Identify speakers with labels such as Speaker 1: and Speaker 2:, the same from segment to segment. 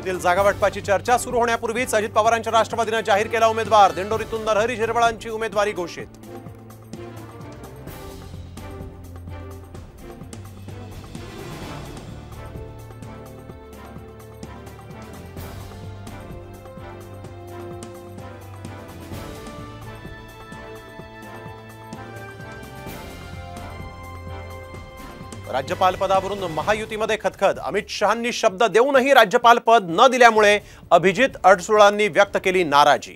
Speaker 1: दिंडोरीतील जागावाटपाची चर्चा सुरू होण्यापूर्वीच अजित पवारांच्या राष्ट्रवादीने जाहीर केला उमेदवार। दिंडोरीतून नरहरी झिरवळांची उमेदवारी घोषित। राज्यपाल पदावरून महायुतीमध्ये खतखत। अमित शहांनी शब्द देऊनही राज्यपाल पद न दिल्यामुळे अभिजित अडसुळांनी व्यक्त केली नाराजी।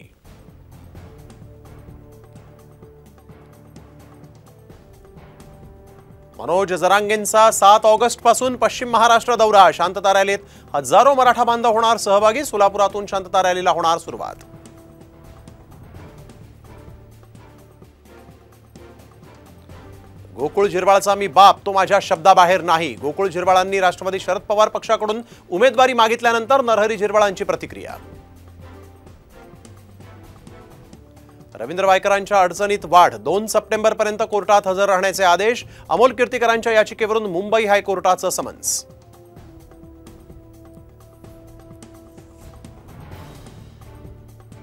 Speaker 1: मनोज जरांगेंचा 7 ऑगस्ट पासून पश्चिम महाराष्ट्र दौरा। शांतता रॅलीत हजारो मराठा बांधव होणार सहभागी। सोलापुरातून शांतता रॅलीला होणार सुरुवात। गोकुळ झिरवाळचा मी बाप, तो माझ्या शब्दाबाहेर नाही। गोकुळ झिरवाळांनी राष्ट्रवादी शरद पवार पक्षाकडून उमेदवारी मागितल्यानंतर नरहरी झिरवाळांची प्रतिक्रिया। रवींद्र वायकरांच्या अडचणीत वाढ। 2 सप्टेंबर पर्यंत कोर्टात हजर राहण्याचे आदेश। अमोल कीर्तिकरांच्या याचिकेवरून मुंबई हायकोर्टाचं समन्स।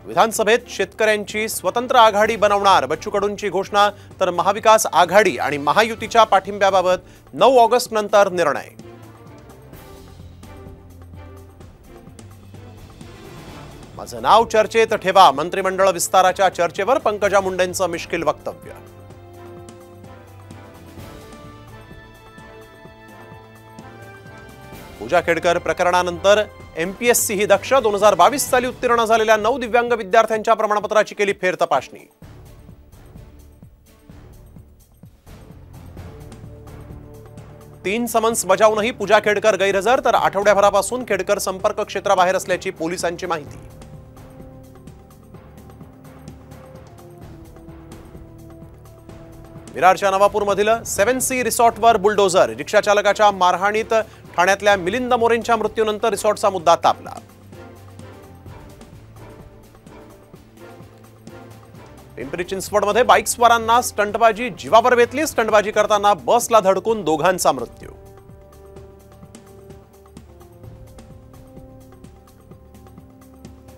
Speaker 1: विधानसभेत शेतकऱ्यांची स्वतंत्र आघाडी बनवणार। बच्चू कडूंची घोषणा। तर महाविकास आघाडी आणि महायुतीच्या पाठिंब्याबाबत 9 ऑगस्ट नंतर निर्णय। माझं नाव चर्चेत ठेवा। मंत्रिमंडळ विस्ताराच्या चर्चेवर पंकजा मुंडेंचं मिश्किल वक्तव्य। पूजा खेडकर प्रकरणानंतर एमपीएससी ही दक्ष। 2022 साली उत्तीर्ण झालेल्या 9 दिव्यांग विद्यार्थ्यांच्या प्रमाणपत्राची केली फेर तपासणी। तीन समन्स बजावूनही पूजा खेडकर गैरहजर। तर आठवड्याभरापासून खेडकर संपर्क क्षेत्राबाहेर असल्याची पोलिसांची माहिती। विरारच्या नवापूरमधील 7 सी रिसॉर्टवर बुलडोझर। रिक्षा चालकाच्या मारहाणीत ठाण्यातल्या मिलिंद मोरेंच्या मृत्यूनंतर रिसॉर्टचा मुद्दा तापला। पिंपरी चिंचवडमध्ये बाईकस्वारांना स्टंटबाजी जीवावर बेतली। स्टंटबाजी करताना बसला धडकून दोघांचा मृत्यू।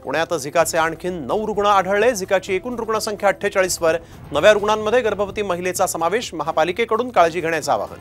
Speaker 1: पुण्यात झिकाचे आणखी 9 रुग्ण आढळले। झिकाची एकूण रुग्णसंख्या 48 वर। नव्या रुग्णांमध्ये गर्भवती महिलेचा समावेश। महापालिकेकडून काळजी घेण्याचे आवाहन।